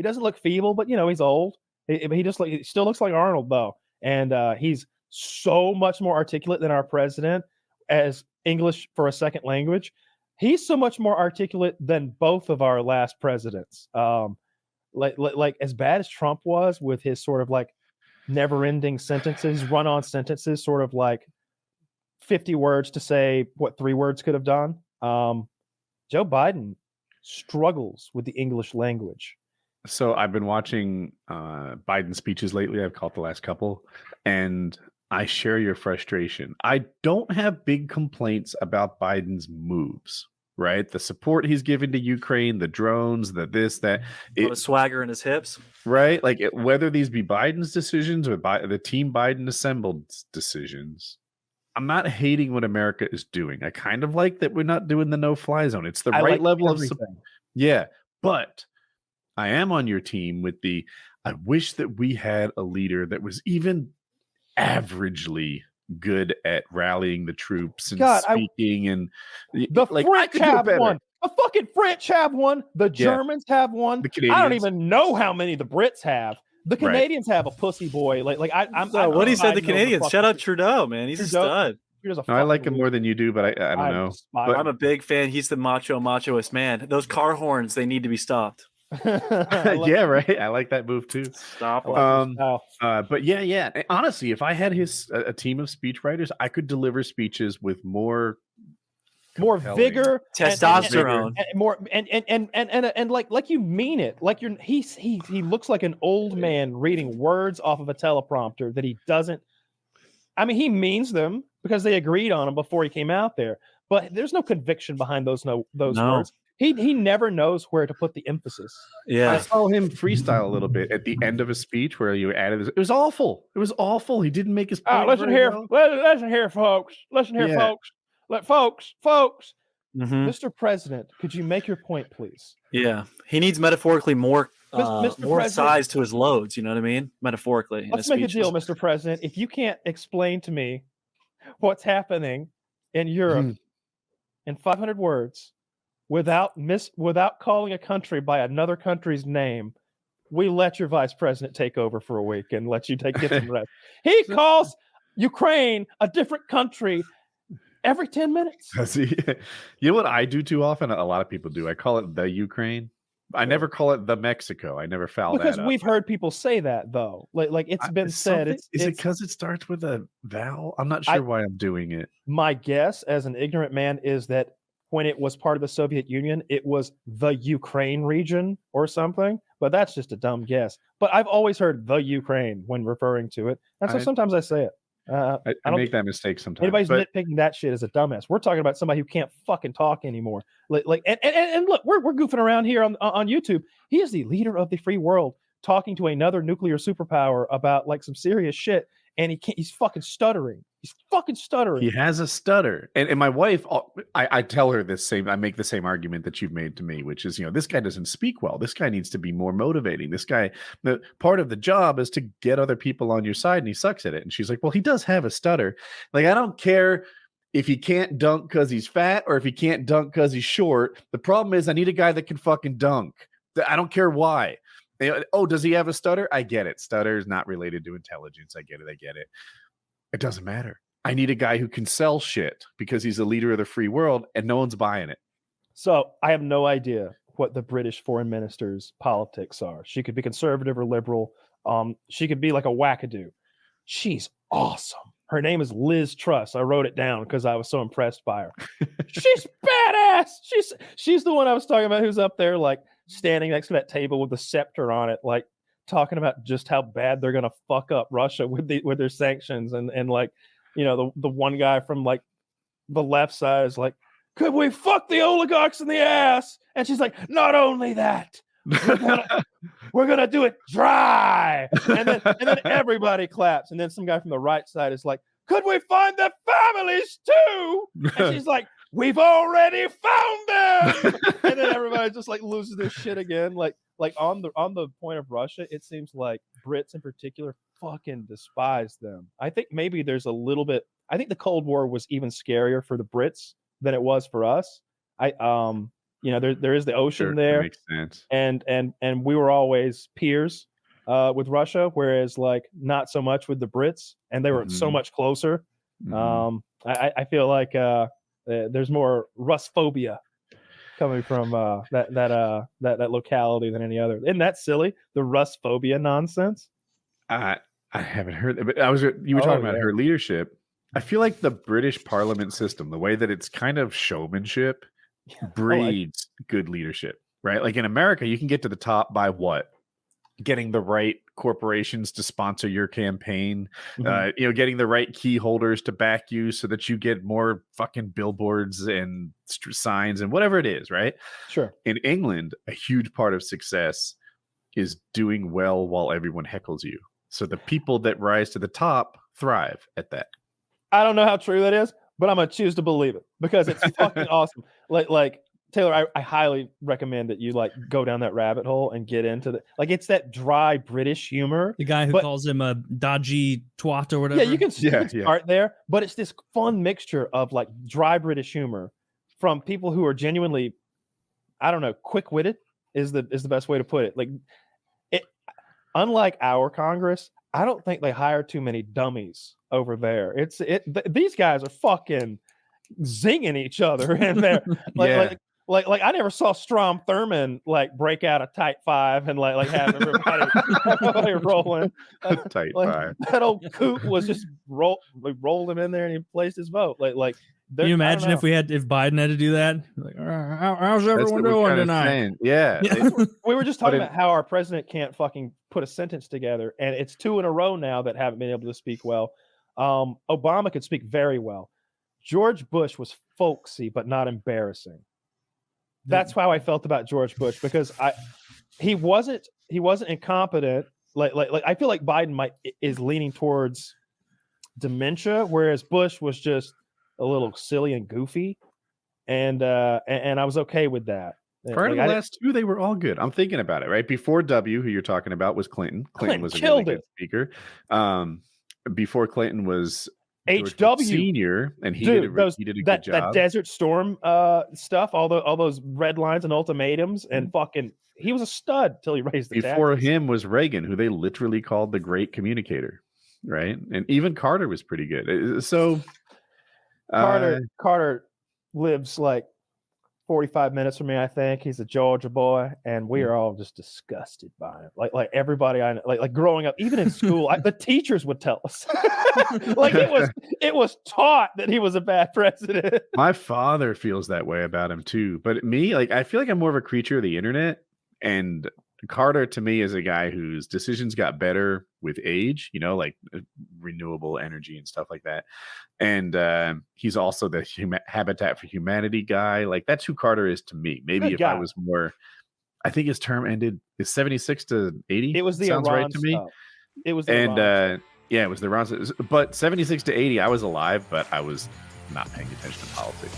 He doesn't look feeble, but he's old. He still looks like Arnold though, and he's so much more articulate than our president as English for a second language. He's so much more articulate than both of our last presidents. Like as bad as Trump was with his sort of like never-ending sentences, run-on sentences, sort of like 50 words to say what 3 words could have done. Joe Biden struggles with the English language. So I've been watching Biden speeches lately. I've caught the last couple, and I share your frustration. I don't have big complaints about Biden's moves, right? The support he's given to Ukraine, the drones, the this, that. The swagger in his hips. Right? Like whether these be Biden's decisions or the team Biden assembled decisions, I'm not hating what America is doing. I kind of like that we're not doing the no-fly zone. It's the right level of support. Yeah, but I am on your team with I wish that we had a leader that was even averagely good at rallying the troops and speaking. And the French have one. The fucking French have one. The Germans have one. I don't even know how many the Brits have. The Canadians have a pussy boy. What do you say? The Canadians? Shout out Trudeau, man. He's a stud. I like him more than you do, but I don't know. But I'm a big fan. He's the machoist man. Those car horns, they need to be stopped. Yeah, right. I like that move too. Stop. But yeah. Honestly, if I had a team of speechwriters, I could deliver speeches with more vigor, testosterone, and more and like you mean it. Like he looks like an old man reading words off of a teleprompter that he doesn't. I mean, he means them because they agreed on them before he came out there. But there's no conviction behind those words. He never knows where to put the emphasis. Yeah, I saw him freestyle a little bit at the end of a speech where you added this. It was awful. It was awful. He didn't make his point. Listen here, folks. Listen here, folks. Folks. Mm-hmm. Mr. President, could you make your point, please? Yeah, he needs metaphorically more size to his loads. You know what I mean? Metaphorically. Let's make a deal, Mr. President. If you can't explain to me what's happening in Europe in 500 words without calling a country by another country's name, we let your vice president take over for a week and let you get some rest. He calls Ukraine a different country every 10 minutes. You know what I do too often? A lot of people do. I call it the Ukraine. I never call it the Mexico. I never foul that up. Because we've heard people say that though. Like it's been said. Is it because it starts with a vowel? I'm not sure why I'm doing it. My guess, as an ignorant man, is that when it was part of the Soviet Union, it was the Ukraine region or something. But that's just a dumb guess. But I've always heard the Ukraine when referring to it, and so sometimes I say it. I make that mistake sometimes. Anybody's nitpicking that shit is a dumbass. We're talking about somebody who can't fucking talk anymore. And look, we're goofing around here on YouTube. He is the leader of the free world talking to another nuclear superpower about like some serious shit, and he's fucking stuttering. He's fucking stuttering. He has a stutter. And my wife, I tell her I make the same argument that you've made to me, which is, this guy doesn't speak well. This guy needs to be more motivating. This guy, part of the job is to get other people on your side, and he sucks at it. And she's like, well, he does have a stutter. Like, I don't care if he can't dunk because he's fat or if he can't dunk because he's short. The problem is I need a guy that can fucking dunk. I don't care why. Oh, does he have a stutter? I get it. Stutter is not related to intelligence. I get it. It doesn't matter. I need a guy who can sell shit because he's a leader of the free world and no one's buying it. So I have no idea what the British foreign minister's politics are. She could be conservative or liberal. She could be like a wackadoo. She's awesome. Her name is Liz Truss. I wrote it down because I was so impressed by her. She's badass. She's the one I was talking about who's up there like standing next to that table with the scepter on it, like talking about just how bad they're gonna fuck up Russia with their sanctions and like, the one guy from like the left side is like, could we fuck the oligarchs in the ass? And she's like, not only that, we're gonna do it dry. And then everybody claps. And then some guy from the right side is like, could we find their families too? And she's like, we've already found them. And then everybody just like loses their shit again. Like on the point of Russia, it seems like Brits in particular fucking despise them. I think maybe there's a little bit. I think the Cold War was even scarier for the Brits than it was for us. You know, there is the ocean Sure, there, that makes sense. and we were always peers with Russia, whereas like not so much with the Brits, and they were so much closer. I feel like there's more Russphobia coming from that locality than any other. Isn't that silly? The Russphobia nonsense. I haven't heard that, but you were talking about her leadership. I feel like the British Parliament system, the way that it's kind of showmanship, breeds good leadership, right? Like in America, you can get to the top by what? Getting the right corporations to sponsor your campaign, getting the right key holders to back you so that you get more fucking billboards and signs and whatever it is, right? Sure. In England, a huge part of success is doing well while everyone heckles you. So the people that rise to the top thrive at that. I don't know how true that is, but I'm gonna choose to believe it because it's fucking awesome. Like Taylor, I highly recommend that you like go down that rabbit hole and get into the it's that dry British humor. The guy who calls him a dodgy twat or whatever. Yeah, you can start there, but it's this fun mixture of like dry British humor from people who are genuinely, I don't know, quick-witted is the best way to put it. Like it, unlike our Congress, I don't think they hire too many dummies over there. These guys are fucking zinging each other in there. Like I never saw Strom Thurmond like break out a tight five and like have everybody rolling. Tight five. That old coot was just rolled him in there and he placed his vote. Like can you imagine if Biden had to do that? Like, how's everyone doing tonight? Yeah. We were just talking about how our president can't fucking put a sentence together, and it's 2 in a row now that haven't been able to speak well. Obama could speak very well. George Bush was folksy but not embarrassing. That's how I felt about George Bush because he wasn't incompetent. Like I feel like Biden is leaning towards dementia, whereas Bush was just a little silly and goofy, and I was okay with that. Prior to the last 2, they were all good. I'm thinking about it, right? Before W, who you're talking about, was Clinton. Clinton was a really good speaker. Before Clinton was HW Senior, and he did a good job. That Desert Storm stuff, all those red lines and ultimatums, and fucking, he was a stud till he raised the Before taxes. him was Reagan, who they literally called the great communicator, right? And even Carter was pretty good. So Carter lives like 45 minutes from me, I think. He's a Georgia boy, and we are all just disgusted by him. Like everybody I know, like growing up, even in school, the teachers would tell us. Like it was taught that he was a bad president. My father feels that way about him too. But me, like I feel like I'm more of a creature of the internet, and Carter to me is a guy whose decisions got better with age, like renewable energy and stuff like that. And he's also the Habitat for Humanity guy. Like that's who Carter is to me. Maybe I was more, I think his term ended is 76 to 80. It was the sounds Iran right to me. Stuff. It was the Iran it was the Iran. But 76 to 80, I was alive, but I was not paying attention to politics.